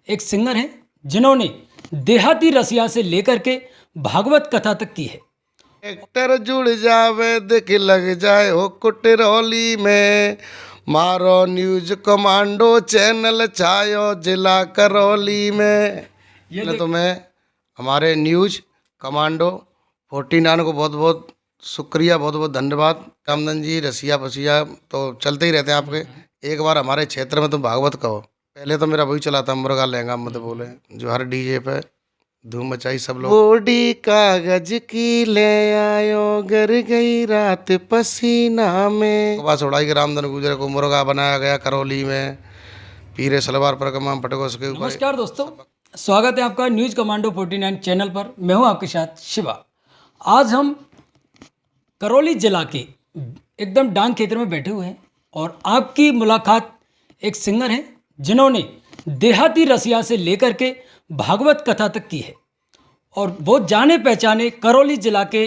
एक सिंगर हैं जिन्होंने देहाती रसिया से लेकर के भागवत कथा तक की है। एक्टर जुड़ जावे देख लग जाए हो कुटरौली में, मारो न्यूज कमांडो चैनल छायो जिला करौली में। तो मैं हमारे न्यूज कमांडो 49 को बहुत बहुत शुक्रिया, बहुत बहुत धन्यवाद। रामधन जी रसिया पसिया तो चलते ही रहते हैं आपके। एक बार हमारे क्षेत्र में तो भागवत कहो। पहले तो मेरा वही चला था, मुर्गा लहंगा मत बोले, जो हर डीजे पे धूम मचाई सब लोग। बूढ़ी कागज की ले आयो, गर गई रात पसीना में। बस उड़ाई के रामधन गुजर को मुर्गा बनाया गया करौली में, पीरे सलवार पर कमाम पटको सके। नमस्कार दोस्तों, स्वागत है आपका न्यूज कमांडो 49 चैनल पर। मैं हूं आपके साथ शिवा। आज हम करौली जिला के एकदम डांग क्षेत्र में बैठे हुए हैं और आपकी मुलाकात एक सिंगर हैं जिन्होंने देहाती रसिया से लेकर के भागवत कथा तक की है और बहुत जाने पहचाने करौली जिला के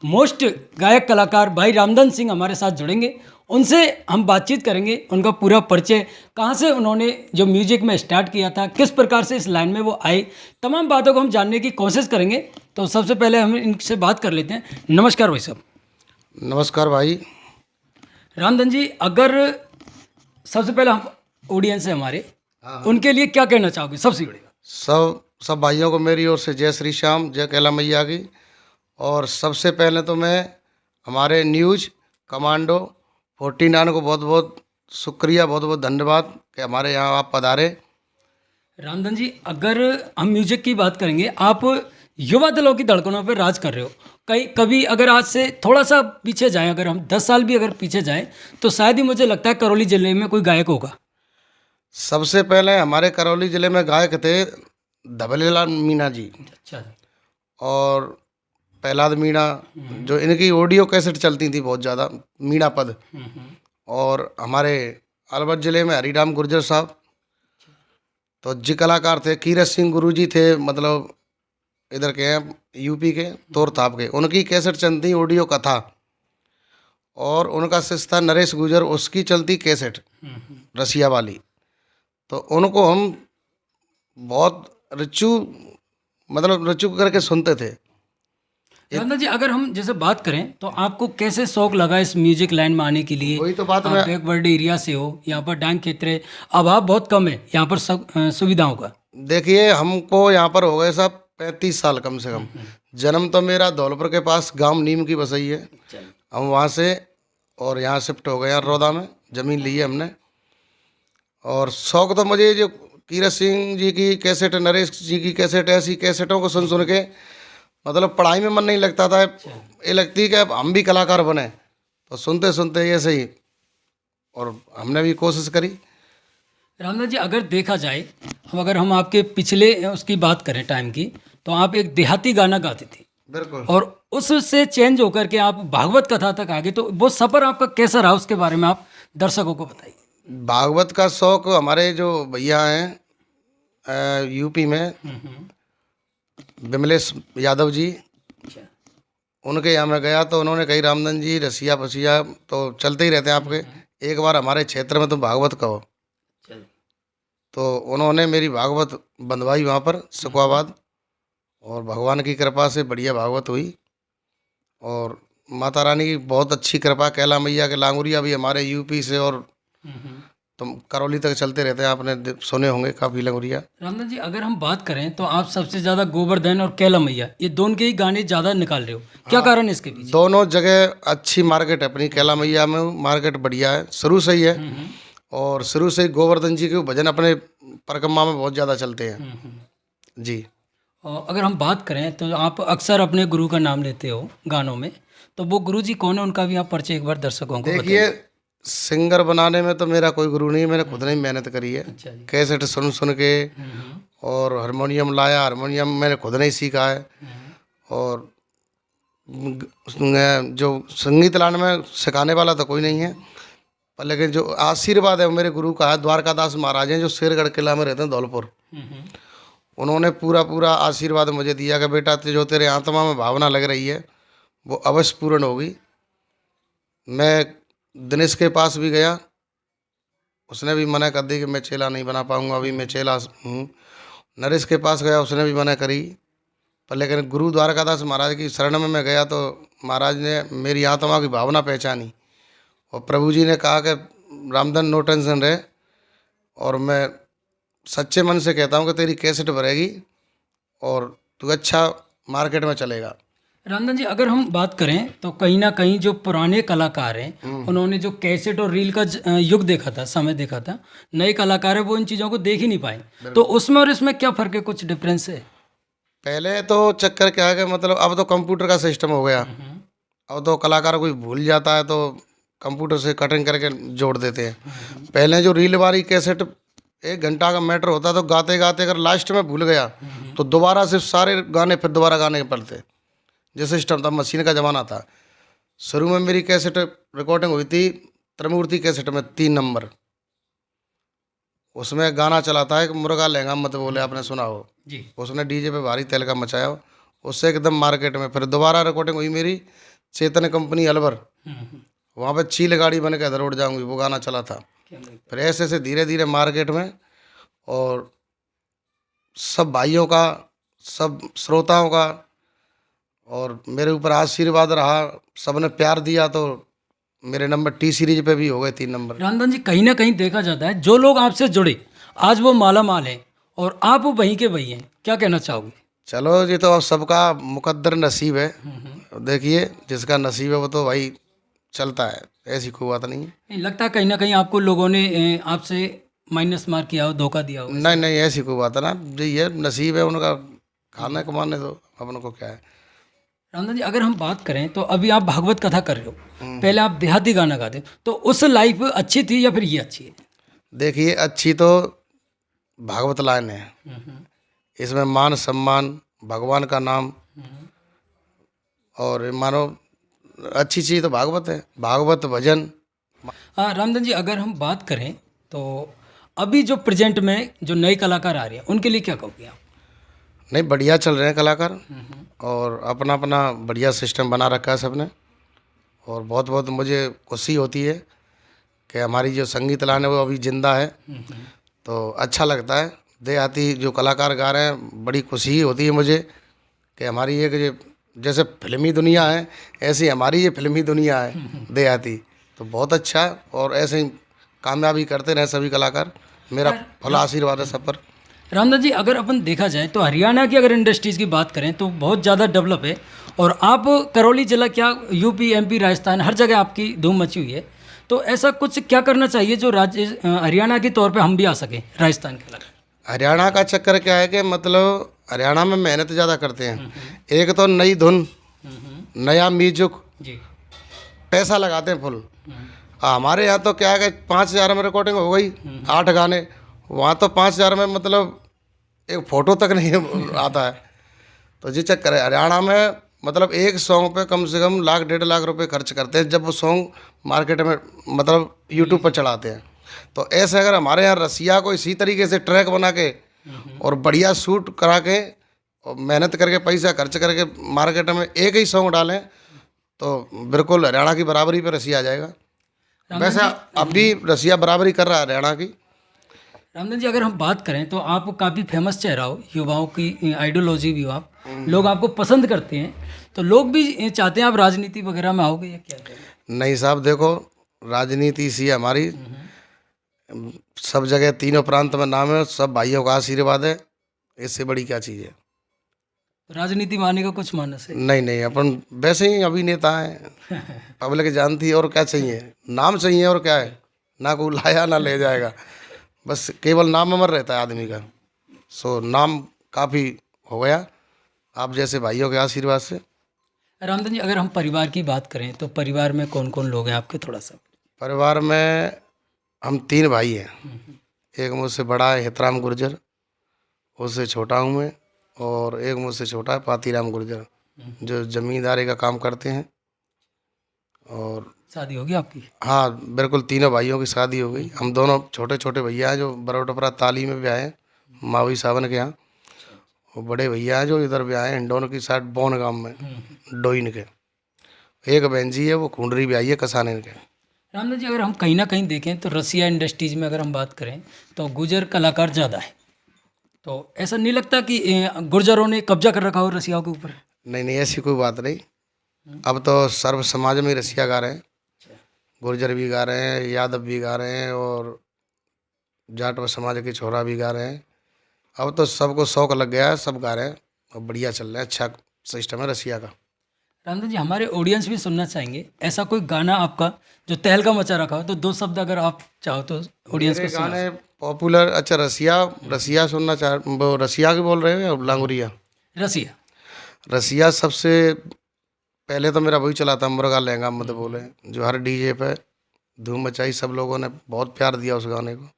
मोस्ट गायक कलाकार भाई रामधन सिंह हमारे साथ जुड़ेंगे। उनसे हम बातचीत करेंगे, उनका पूरा परिचय, कहाँ से उन्होंने जो म्यूजिक में स्टार्ट किया था, किस प्रकार से इस लाइन में वो आए, तमाम बातों को हम जानने की कोशिश करेंगे। तो सबसे पहले हम इनसे बात कर लेते हैं। नमस्कार भाई साहब। नमस्कार भाई रामधन जी, अगर सबसे पहले हम ऑडियंस है हमारे, उनके लिए क्या कहना चाहोगे? सबसे बड़ी सब भाइयों को मेरी ओर से जय श्री श्याम, जय कैला मैया की। और सबसे पहले तो मैं हमारे न्यूज कमांडो 49 को बहुत बहुत शुक्रिया, बहुत बहुत धन्यवाद कि हमारे यहाँ आप पधारे। रामधन जी, अगर हम म्यूजिक की बात करेंगे, आप युवा दिलों की धड़कनों पर राज कर रहे हो। कभी अगर आज से थोड़ा सा पीछे जाएं, अगर हम 10 साल भी अगर पीछे जाएं, तो शायद ही मुझे लगता है करौली जिले में कोई गायक होगा। सबसे पहले हमारे करौली ज़िले में गायक थे धबलेलाल मीणा जी। अच्छा। और प्रहलाद मीणा, जो इनकी ऑडियो कैसेट चलती थी बहुत ज़्यादा, मीणा पद। और हमारे अलवर ज़िले में हरिराम गुर्जर साहब, तो जी कलाकार थे। कीरत सिंह गुरुजी थे, मतलब इधर के हैं, यूपी के तोरथाप के। उनकी कैसेट चलती ऑडियो कथा। और उनका शिष्य था नरेश गुजर, उसकी चलती कैसेट रसिया वाली। तो उनको हम बहुत रचू करके सुनते थे। रामधन जी, अगर हम जैसे बात करें तो आपको कैसे शौक लगा इस म्यूजिक लाइन में आने के लिए? वही तो बात आप बैकवर्ड एरिया से हो, यहाँ पर डांग क्षेत्र है, अभाव बहुत कम है यहाँ पर सब सुविधाओं का। देखिए, हमको यहाँ पर हो गए साहब 35 साल कम से कम। जन्म तो मेरा धौलपुर के पास गांव नीम की बसई है। हम वहाँ से और यहाँ शिफ्ट हो गए, यहाँ रौदा में ज़मीन ली है हमने। और शौक तो मुझे जो कीरत सिंह जी की कैसेट, नरेश जी की कैसेट, ऐसी कैसेटों को सुन सुन के मतलब पढ़ाई में मन नहीं लगता था। ये लगती है कि अब हम भी कलाकार बने, तो सुनते सुनते ऐसे ही और हमने भी कोशिश करी। रामधन जी, अगर देखा जाए, अगर हम आपके पिछले उसकी बात करें टाइम की, तो आप एक देहाती गाना गाते थे। बिल्कुल। और उससे चेंज होकर के आप भागवत कथा तक आ गए, तो वो सफ़र आपका कैसा रहा, उसके बारे में आप दर्शकों को बताइए। भागवत का शौक हमारे जो भैया हैं यूपी में, विमलेश यादव जी, उनके यहाँ मैं गया तो उन्होंने कही रामधन जी रसिया पसिया तो चलते ही रहते हैं आपके, एक बार हमारे क्षेत्र में तो भागवत कहो। तो उन्होंने मेरी भागवत बंधवाई वहाँ पर सुखवाबाद, और भगवान की कृपा से बढ़िया भागवत हुई। और माता रानी की बहुत अच्छी कृपा, कैला मैया के लांगुरिया भी हमारे यूपी से और तो करौली तक चलते रहते हैं। आपने सुने होंगे काफ़ी लंगुरिया। रामधन जी, अगर हम बात करें तो आप सबसे ज़्यादा गोवर्धन और कैला मैया, ये दोनों के ही गाने ज़्यादा निकाल रहे हो, क्या कारण है इसके पीछे? दोनों जगह अच्छी मार्केट है अपनी। कैला मैया में मार्केट बढ़िया है, शुरू से ही है। और शुरू से ही गोवर्धन जी के भजन अपने परिक्रमा में बहुत ज़्यादा चलते हैं जी। और अगर हम बात करें तो आप अक्सर अपने गुरु का नाम लेते हो गानों में, तो वो गुरु जी कौन है, उनका भी आप परिचय एक बार दर्शकों को देखिए, सिंगर बनाने में तो मेरा कोई गुरु नहीं, मैंने खुद ने मेहनत करी है। अच्छा जी। कैसेट सुन सुन के, और हारमोनियम लाया, हारमोनियम मैंने खुद नहीं सीखा है। और जो संगीत लाने में सिखाने वाला तो कोई नहीं है, पर लेकिन जो आशीर्वाद है वो मेरे गुरु का है। द्वारकादास महाराज हैं, जो शेरगढ़ किला में रहते हैं धौलपुर। उन्होंने पूरा पूरा आशीर्वाद मुझे दिया कि बेटा जो तेरे आत्मा में भावना लग रही है वो अवश्य पूर्ण होगी। मैं दिनेश के पास भी गया, उसने भी मना कर दी कि मैं चेला नहीं बना पाऊँगा, अभी मैं चेला हूँ। नरेश के पास गया, उसने भी मना करी। पर लेकिन गुरु द्वारकादास महाराज की शरण में मैं गया तो महाराज ने मेरी आत्मा की भावना पहचानी और प्रभु जी ने कहा कि रामधन नो टेंशन रहे, और मैं सच्चे मन से कहता हूँ कि तेरी कैसेट भरेगी और तू अच्छा मार्केट में चलेगा। रामधन जी, अगर हम बात करें तो कहीं ना कहीं जो पुराने कलाकार हैं उन्होंने जो कैसेट और रील का युग देखा था, समय देखा था। नए कलाकार है वो इन चीज़ों को देख ही नहीं पाए, तो उसमें और इसमें क्या फ़र्क है, कुछ डिफरेंस है? पहले तो चक्कर क्या है कि मतलब अब तो कंप्यूटर का सिस्टम हो गया। अब तो कलाकार कोई भूल जाता है तो कंप्यूटर से कटिंग करके जोड़ देते हैं। पहले जो रील वाली कैसेट 1 घंटा का मैटर होता तो गाते गाते अगर लास्ट में भूल गया तो दोबारा से सारे गाने फिर दोबारा गाने पड़ते। जो सिस्टम था, मशीन का ज़माना था। शुरू में मेरी कैसेट रिकॉर्डिंग हुई थी त्रिमूर्ति कैसेट में 3 नंबर। उसमें गाना चलाता है कि मुर्गा लहंगा मत बोले, आपने सुना हो जी। उसने डीजे पे भारी तेल का मचाया, उससे एकदम मार्केट में। फिर दोबारा रिकॉर्डिंग हुई मेरी चेतन कंपनी अलवर, वहाँ पे चील गाड़ी बन के इधर उड़ जाऊंगी, वो गाना चला था। फिर ऐसे ऐसे धीरे धीरे मार्केट में, और सब भाइयों का, सब श्रोताओं का और मेरे ऊपर आशीर्वाद रहा, सबने प्यार दिया, तो मेरे नंबर टी सीरीज पे भी हो गए 3 नंबर। रामधन जी, कहीं ना कहीं देखा जाता है जो लोग आपसे जुड़े आज वो माला माल हैं और आप वहीं के वहीं हैं, क्या कहना चाहोगे? चलो, ये तो अब सबका मुकद्दर नसीब है। देखिए, जिसका नसीब है वो तो भाई चलता है, ऐसी कोई बात नहीं है। नहीं लगता कहीं ना कहीं आपको लोगों ने आपसे माइनस मार किया हो, धोखा दिया हो? नहीं नहीं, ऐसी कोई बात है ना, जो ये नसीब है उनका, खाना कमाने दो, अपन को क्या है। रामधन जी, अगर हम बात करें तो अभी आप भागवत कथा कर रहे हो, पहले आप देहाती गाना गाते हो, तो उस लाइफ अच्छी थी या फिर ये अच्छी है? देखिए, अच्छी तो भागवत लाइन है, इसमें मान सम्मान, भगवान का नाम, और मानो अच्छी चीज़ तो भागवत है, भागवत भजन। हाँ रामधन जी, अगर हम बात करें तो अभी जो प्रेजेंट में जो नए कलाकार आ रहे हैं उनके लिए क्या कहोगे आप? नहीं, बढ़िया चल रहे हैं कलाकार, और अपना अपना बढ़िया सिस्टम बना रखा है सबने। और बहुत बहुत मुझे खुशी होती है कि हमारी जो संगीत लाइन है वो अभी जिंदा है, तो अच्छा लगता है। देहाती जो कलाकार गा रहे हैं, बड़ी खुशी होती है मुझे कि हमारी एक जैसे फिल्मी दुनिया है, ऐसी हमारी ये फिल्मी दुनिया है देहाती, तो बहुत अच्छा। और ऐसे ही कामयाबी करते रहे सभी कलाकार, मेरा फुल आशीर्वाद है सब पर। रामधन जी, अगर अपन देखा जाए तो हरियाणा की अगर इंडस्ट्रीज़ की बात करें तो बहुत ज़्यादा डेवलप है, और आप करौली जिला क्या यूपी एमपी राजस्थान हर जगह आपकी धूम मची हुई है, तो ऐसा कुछ क्या करना चाहिए जो राज्य हरियाणा के तौर पे हम भी आ सकें राजस्थान के अलावा? हरियाणा का चक्कर क्या है कि मतलब हरियाणा में मेहनत ज़्यादा करते हैं। एक तो नई धुन, नया म्यूजिक, जी। पैसा लगाते हैं फुल। हमारे यहाँ तो क्या है कि 5,000 में रिकॉर्डिंग हो गई, 8 गाने। वहाँ तो 5,000 में मतलब एक फ़ोटो तक नहीं आता है। तो जी चक्कर है हरियाणा में, मतलब एक सॉन्ग पे कम से कम 1,00,000 1,50,000 रुपए खर्च करते हैं जब वो सॉन्ग मार्केट में मतलब यूट्यूब पर चढ़ाते हैं। तो ऐसे अगर हमारे यहाँ रसिया को इसी तरीके से ट्रैक बना के और बढ़िया शूट करा के और मेहनत करके पैसा खर्च करके मार्केट में एक ही सॉन्ग डालें तो बिल्कुल हरियाणा की बराबरी पे रसिया आ जाएगा। वैसे अब भी रसिया बराबरी कर रहा है हरियाणा की। रामधन जी, अगर हम बात करें तो आप काफ़ी फेमस चेहरा हो, युवाओं की आइडियोलॉजी भी हो आप, लोग आपको पसंद करते हैं, तो लोग भी चाहते हैं आप राजनीति वगैरह में आओगे या क्या करेंगे? नहीं साहब, देखो, राजनीति सी है हमारी, सब जगह तीनों प्रांत में नाम है, सब भाइयों का आशीर्वाद है, इससे बड़ी क्या चीज़ है। राजनीति में आने का कुछ मानस है? नहीं नहीं, अपन वैसे ही अभिनेता हैं, पब्लिक जानती है, और क्या चाहिए, नाम चाहिए, और क्या है, ना कोई लाया ना ले जाएगा, बस केवल नाम अमर रहता है आदमी का। सो नाम काफ़ी हो गया आप जैसे भाइयों के आशीर्वाद से। रामधन जी, अगर हम परिवार की बात करें तो परिवार में कौन कौन लोग हैं आपके, थोड़ा सा? परिवार में हम 3 भाई हैं। एक मुझसे बड़ा है हितराम गुर्जर, उससे छोटा हूँ मैं, और एक मुझसे छोटा है पातीराम गुर्जर, जो जमींदारी का काम करते हैं। और शादी होगी आपकी? हाँ बिल्कुल, तीनों भाइयों की शादी हो गई। हम दोनों छोटे छोटे भैया हैं जो बरोटपरा ताली में भी आए हैं, मावी सावन के यहाँ। और बड़े भैया हैं जो इधर भी आए हैं, हिंडौन की साइड बोन गांव में, डोइन के। एक बहन जी है वो खूंडरी भी आई है कसाने के। रामदास जी, अगर हम कहीं ना कहीं देखें तो रसिया इंडस्ट्रीज में अगर हम बात करें तो गुर्जर कलाकार ज़्यादा है, तो ऐसा नहीं लगता कि गुर्जरों ने कब्जा कर रखा हो रसिया के ऊपर? नहीं नहीं, ऐसी कोई बात नहीं। अब तो सर्व समाज में रसिया गा रहे हैं, गुर्जर भी गा रहे हैं, यादव भी गा रहे हैं, और जाट व समाज के छोरा भी गा रहे हैं। अब तो सबको शौक लग गया है, सब गा रहे हैं और बढ़िया चल रहा है। अच्छा सिस्टम है रसिया का। रामदास जी, हमारे ऑडियंस भी सुनना चाहेंगे ऐसा कोई गाना आपका जो तहलका मचा रखा हो, तो 2 शब्द अगर आप चाहो तो ऑडियंस को मेरे सुना। गाने पॉपुलर, अच्छा रसिया रसिया सुनना चाह, वो रसिया के बोल रहे हैं या लांगुरिया? रसिया। रसिया सबसे पहले तो मेरा वही चला था, मुर्गा लहंगा मत बोले, जो हर डीजे पे धूम मचाई, सब लोगों ने बहुत प्यार दिया उस गाने को।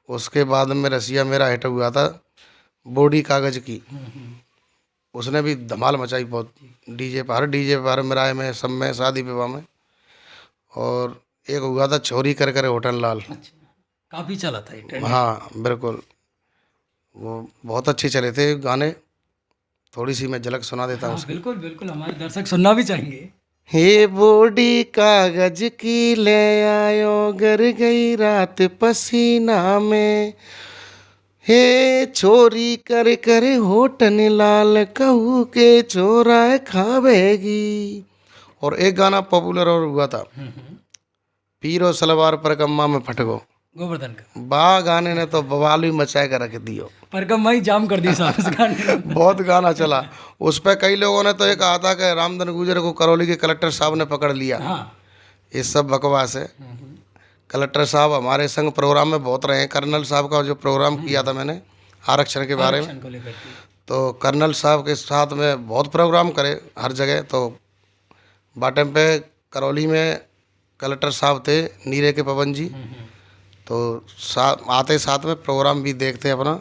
उसके बाद में रसिया मेरा हिट हुआ था बॉडी कागज की, उसने भी धमाल मचाई बहुत, डीजे पर, हर डीजे पर, हर मिराए में, सब में, शादी विवाह में। और एक हुआ था चोरी कर कर होटल लाल। अच्छा, काफ़ी चला था ये ट्रेंड। हाँ बिल्कुल, वो बहुत अच्छे चले थे गाने। थोड़ी सी मैं झलक सुना देता हूँ हाँ, उसकी। बिल्कुल बिल्कुल, हमारे दर्शक सुनना भी चाहेंगे। हे बॉडी कागज की ले आयो, गर गई रात पसीना में, हे चोरी कर कर होटन लाल, कहू के चोरा खावेगी। और एक गाना पॉपुलर और हुआ था, पीरो सलवार पर कम्मा में फटको, गोवर्धन का बा गाने ने तो बवाल भी मचा कर रख दियो। परकम्मा ही जाम कर दी साहब उस गाने में। बहुत गाना चला उस पर। कई लोगों ने तो ये कहा था कि रामधन गुर्जर को करौली के कलेक्टर साहब ने पकड़ लिया। हाँ। ये सब बकवास है। कलेक्टर साहब हमारे संग प्रोग्राम में बहुत रहे हैं। कर्नल साहब का जो प्रोग्राम किया था मैंने आरक्षण के बारे में, आरक्षण को लेकर के। तो कर्नल साहब के साथ में बहुत प्रोग्राम करे हर जगह। तो बाटम पे करौली में कलेक्टर साहब थे नीरे के पवन जी, तो आते साथ में प्रोग्राम भी देखते अपना।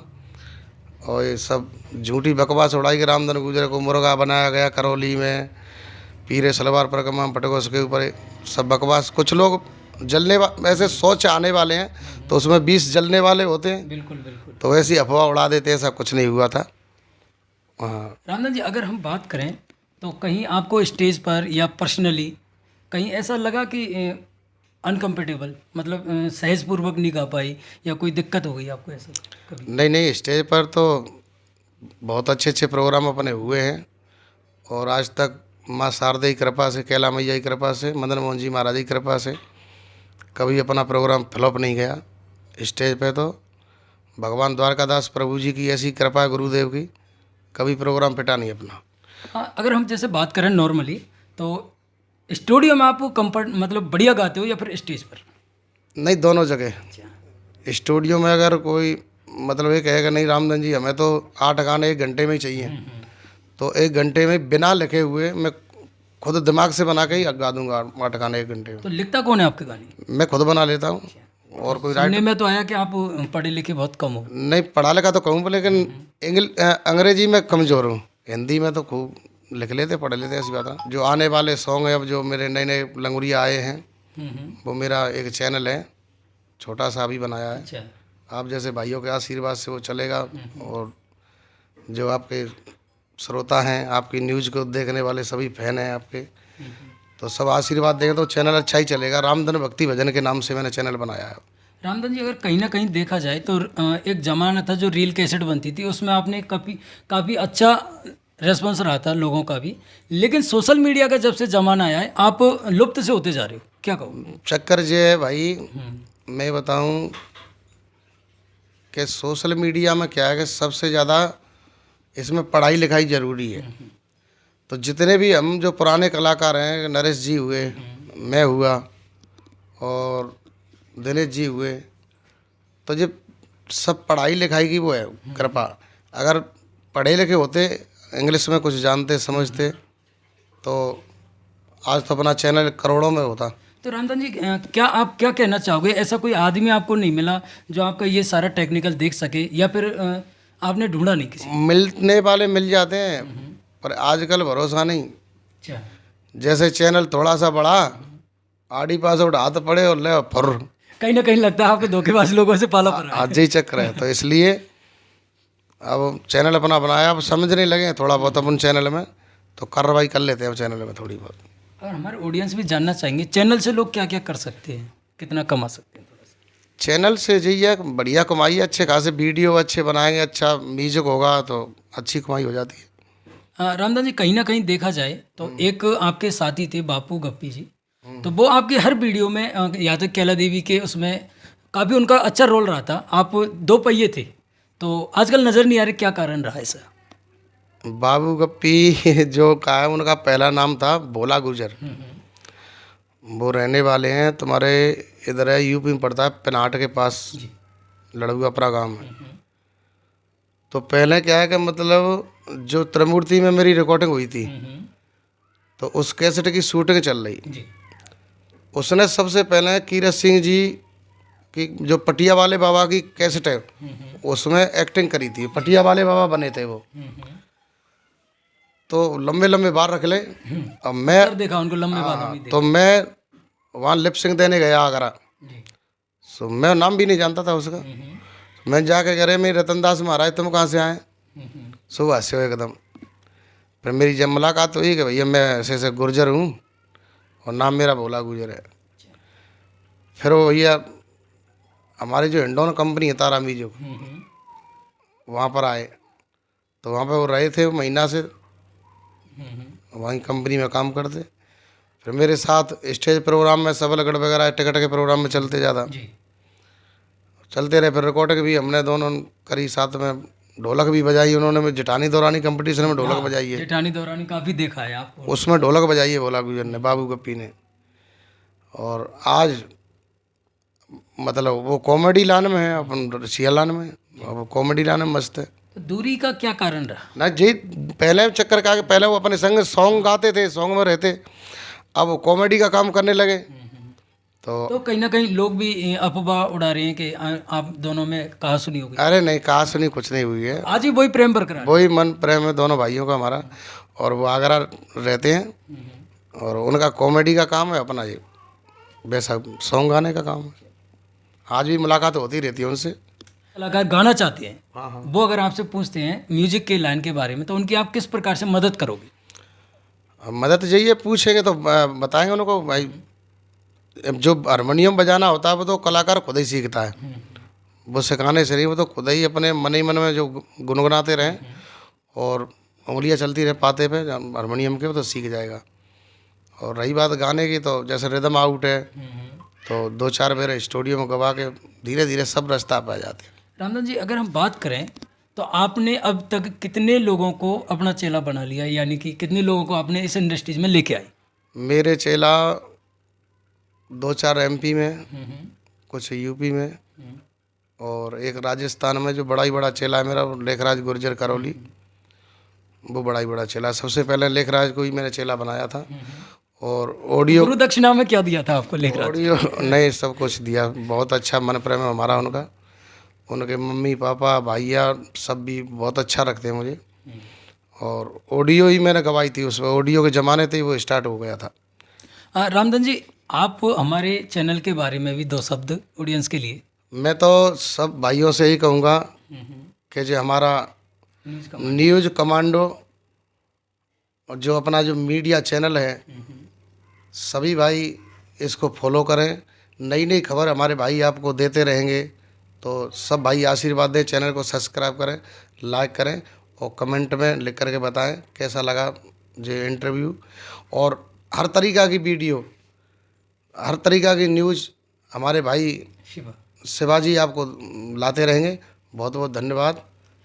और ये सब झूठी बकवास उड़ाई कि रामधन गुर्जर को मुर्गा बनाया गया करौली में, पीरे सलवार पर कमाम पटको, उसके ऊपर सब बकवास। कुछ लोग जलने ऐसे 100 आने वाले हैं तो उसमें 20 जलने वाले होते हैं, बिल्कुल बिल्कुल। तो ऐसी अफवाह उड़ा देते हैं। ऐसा कुछ नहीं हुआ था। हाँ रामदास जी, अगर हम बात करें तो कहीं आपको स्टेज पर या पर्सनली कहीं ऐसा लगा कि अनकम्फर्टेबल, मतलब सहजपूर्वक नहीं गा पाई या कोई दिक्कत हो गई आपको ऐसा कभी? नहीं नहीं, स्टेज पर तो बहुत अच्छे अच्छे प्रोग्राम अपने हुए हैं, और आज तक माँ शारदा की कृपा से, कैला मैया की कृपा से, मदन मोहन जी महाराज की कृपा से कभी अपना प्रोग्राम फ्लॉप नहीं गया। स्टेज पे तो भगवान द्वारकादास प्रभु जी की ऐसी कृपा है, गुरुदेव की, कभी प्रोग्राम पिटा नहीं अपना। हाँ, अगर हम जैसे बात करें नॉर्मली तो स्टूडियो में आप कंफर्ट मतलब बढ़िया गाते हो या फिर स्टेज पर? नहीं, दोनों जगह। स्टूडियो में अगर कोई मतलब ये कहेगा नहीं रामधन जी हमें तो 8 गाने 1 घंटे में ही चाहिए, तो 1 घंटे में बिना लिखे हुए मैं खुद दिमाग से बना के ही गा दूंगा 8 गाने 1 घंटे में। तो लिखता कौन है आपके गाने? मैं खुद बना लेता हूँ। और कोई सुनने में तो आया कि आप पढ़े लिखे बहुत कम हो। नहीं, पढ़ा लिखा तो कहूँ, लेकिन अंग्रेजी में कमज़ोर हूँ। हिंदी में तो खूब लिख लेते, पढ़ लेते, ऐसी बात है। जो आने वाले सॉन्ग है, अब जो मेरे नए नए लंगुरिया आए हैं, वो मेरा एक चैनल है, छोटा सा भी बनाया है। अच्छा। आप जैसे भाइयों के आशीर्वाद से वो चलेगा। और जो आपके श्रोता हैं, आपकी न्यूज़ को देखने वाले सभी फैन हैं आपके, तो सब आशीर्वाद देंगे तो चैनल अच्छा ही चलेगा। रामधन भक्ति भजन के नाम से मैंने चैनल बनाया है। रामधन जी, अगर कहीं ना कहीं देखा जाए तो एक ज़माना था जो रील कैसेट बनती थी, उसमें आपने काफ़ी अच्छा रेस्पॉन्स रहा था लोगों का भी, लेकिन सोशल मीडिया का जब से ज़माना आया है आप लुप्त से होते जा रहे हो, क्या कहो? चक्कर ये है भाई, मैं बताऊं कि सोशल मीडिया में क्या है कि सबसे ज़्यादा इसमें पढ़ाई लिखाई ज़रूरी है। तो जितने भी हम जो पुराने कलाकार हैं, नरेश जी हुए, मैं हुआ और दिनेश जी हुए, तो जब सब पढ़ाई लिखाई की वो है कृपा। अगर पढ़े लिखे होते, इंग्लिश में कुछ जानते समझते, तो आज तो अपना चैनल करोड़ों में होता। तो रामधन जी, क्या आप क्या कहना चाहोगे? ऐसा कोई आदमी आपको नहीं मिला जो आपका ये सारा टेक्निकल देख सके, या फिर आपने ढूंढा नहीं किसी? मिलने वाले मिल जाते हैं, पर आजकल भरोसा नहीं। अच्छा। जैसे चैनल थोड़ा सा बढ़ा, आड़ी पास उठा तो पड़े और ले फुर, कहीं ना कहीं लगता है आपको धोखेबाज लोगों से पाला पड़ रहा है। आज ही चक्कर है। तो इसलिए अब चैनल अपना बनाया, अब समझने लगे थोड़ा बहुत अपन चैनल में, तो कार्रवाई कर लेते हैं अब चैनल में थोड़ी बहुत। और हमारे ऑडियंस भी जानना चाहेंगे चैनल से लोग क्या क्या कर सकते हैं, कितना कमा सकते हैं? चैनल से जी है बढ़िया कमाई है, अच्छे खासे वीडियो अच्छे बनाएंगे, अच्छा म्यूजिक होगा तो अच्छी कमाई हो जाती है। रामदास जी, कहीं ना कहीं देखा जाए तो एक आपके साथी थे बापू गप्पी जी, तो वो आपके हर वीडियो में यहाँ तक कैला देवी के उसमें काफ़ी उनका अच्छा रोल रहा था। आप दो पहिए थे, तो आजकल नज़र नहीं आ रहे, क्या कारण रहा ऐसा? बाबू गप्पी जो का है उनका पहला नाम था भोला गुजर। वो रहने वाले हैं तुम्हारे इधर है, यूपी में पड़ता है, पेनाट के पास जी। लड़ुआपरा गांव में। तो पहले क्या है कि मतलब जो त्रिमूर्ति में मेरी रिकॉर्डिंग हुई थी तो उस कैसेट की शूटिंग चल रही। जी। उसने सबसे पहले कीरत सिंह जी की जो पटिया वाले बाबा की कैसेट है उसमें एक्टिंग करी थी, पटिया वाले बाबा बने थे वो। तो लंबे लंबे बाल रख ले। अब मैं सर देखा उनको लंबे बालों में तो मैं वहाँ लिप सिंक देने गया आगरा। जी। सो मैं नाम भी नहीं जानता था उसका। मैं जाके कह रहे मेरी रतन दास महाराज तुम कहाँ से आए? सुबह से हो एकदम। फिर मेरी जब मुलाकात हुई कि भैया मैं ऐसे ऐसे गुर्जर हूँ और नाम मेरा भोला गुजर है। फिर वो भैया हमारी जो हिंडोन कंपनी है तारा म्यूजिक, वहाँ पर आए। तो वहाँ पर वो रहे थे महीना से, वहीं कंपनी में काम करते। फिर मेरे साथ स्टेज प्रोग्राम में सबलगढ़ वगैरह टिकट के प्रोग्राम में चलते ज़्यादा जी। चलते रहे। फिर रिकॉर्डिंग भी हमने दोनों करी, साथ में ढोलक भी बजाई उन्होंने। मैं जेठानी दौरानी कंपटीशन में ढोलक बजाई है, जेठानी दौरानी काफ़ी देखा है आपको। उसमें ढोलक बजाई है भोला गुजर ने, बाबू गप्पी ने। और आज मतलब वो कॉमेडी लाइन में है, अपन रसिया लाइन में, वो कॉमेडी लाइन में मस्त है। तो दूरी का क्या कारण रहा? ना जी पहले चक्कर का पहले वो अपने संग सॉन्ग गाते थे, सॉन्ग में रहते, अब वो कॉमेडी का काम करने लगे। तो कहीं ना कहीं लोग भी अफवाह उड़ा रहे हैं कि आप दोनों में कहा सुनी होगी। अरे नहीं, कहा सुनी कुछ नहीं हुई है। आज भी वही प्रेम बरकरार है। वही मन प्रेम है दोनों भाइयों का हमारा। और वो आगरा रहते हैं और उनका कॉमेडी का काम है, अपना ये वैसा सॉन्ग गाने का काम है। आज भी मुलाकात होती रहती है उनसे। कलाकार गाना चाहते हैं, हाँ। वो अगर आपसे पूछते हैं म्यूजिक के लाइन के बारे में, तो उनकी आप किस प्रकार से मदद करोगे? अब मदद चाहिए पूछेंगे तो बताएंगे उनको भाई। अब जो हारमोनियम बजाना होता है वो तो कलाकार खुद ही सीखता है, वो सिखाने से नहीं, वो तो खुद ही अपने मन ही मन में जो गुनगुनाते रहें और उंगलियां चलती रहे पाते पे हारमोनियम के, वो तो सीख जाएगा। और रही बात गाने की, तो जैसे रिदम आउट है तो 2-4 बार स्टूडियो में गवा के धीरे धीरे सब रास्ता पा जाते हैं। रामदास जी, अगर हम बात करें तो आपने अब तक कितने लोगों को अपना चेला बना लिया, यानी कि कितने लोगों को आपने इस इंडस्ट्रीज में लेके आई? मेरे चेला 2-4 एमपी में, कुछ यूपी में और एक राजस्थान में। जो बड़ा ही बड़ा चेला है मेरा लेखराज गुर्जर करौली, वो बड़ा ही बड़ा चेला। सबसे पहले लेखराज को ही मैंने चेला बनाया था। और ऑडियो गुरु दक्षिणा में क्या दिया था आपको लेकर? ऑडियो नहीं, सब कुछ दिया। बहुत अच्छा मन प्रेम है हमारा उनका। उनके मम्मी पापा भैया सब भी बहुत अच्छा रखते हैं मुझे। और ऑडियो ही मैंने गवाई थी, उसमें ऑडियो के ज़माने थे वो स्टार्ट हो गया था। रामदास जी, आप हमारे चैनल के बारे में भी 2 शब्द ऑडियंस के लिए। मैं तो सब भाइयों से ही कहूँगा कि जो हमारा न्यूज़ कमांडो और जो अपना जो मीडिया चैनल है, सभी भाई इसको फॉलो करें। नई नई खबर हमारे भाई आपको देते रहेंगे, तो सब भाई आशीर्वाद दें, चैनल को सब्सक्राइब करें, लाइक करें और कमेंट में लिख करके बताएं कैसा लगा जो इंटरव्यू। और हर तरीक़ा की वीडियो, हर तरीक़ा की न्यूज़ हमारे भाई शिवाजी आपको लाते रहेंगे। बहुत बहुत धन्यवाद।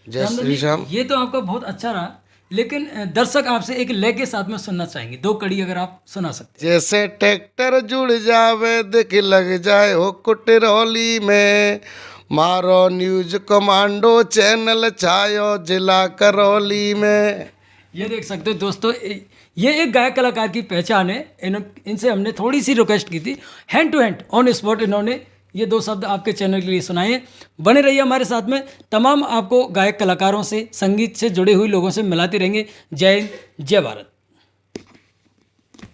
जय श्री श्याम। ये तो आपका बहुत अच्छा रहा, लेकिन दर्शक आपसे एक लय के साथ में सुनना चाहेंगे, 2 कड़ी अगर आप सुना सकते हैं। जैसे ट्रैक्टर जुड़ जावे देख लग जाए हो कुटरौली में, मारो न्यूज़ कमांडो चैनल छायो जिला करौली में। ये देख सकते हो दोस्तों, ये एक गायक कलाकार की पहचान है। इनसे हमने थोड़ी सी रिक्वेस्ट की थी, hand to hand on spot इन्होंने ये 2 शब्द आपके चैनल के लिए सुनाए। बने रहिए हमारे साथ में, तमाम आपको गायक कलाकारों से, संगीत से जुड़े हुए लोगों से मिलाते रहेंगे। जय हिंद, जय भारत।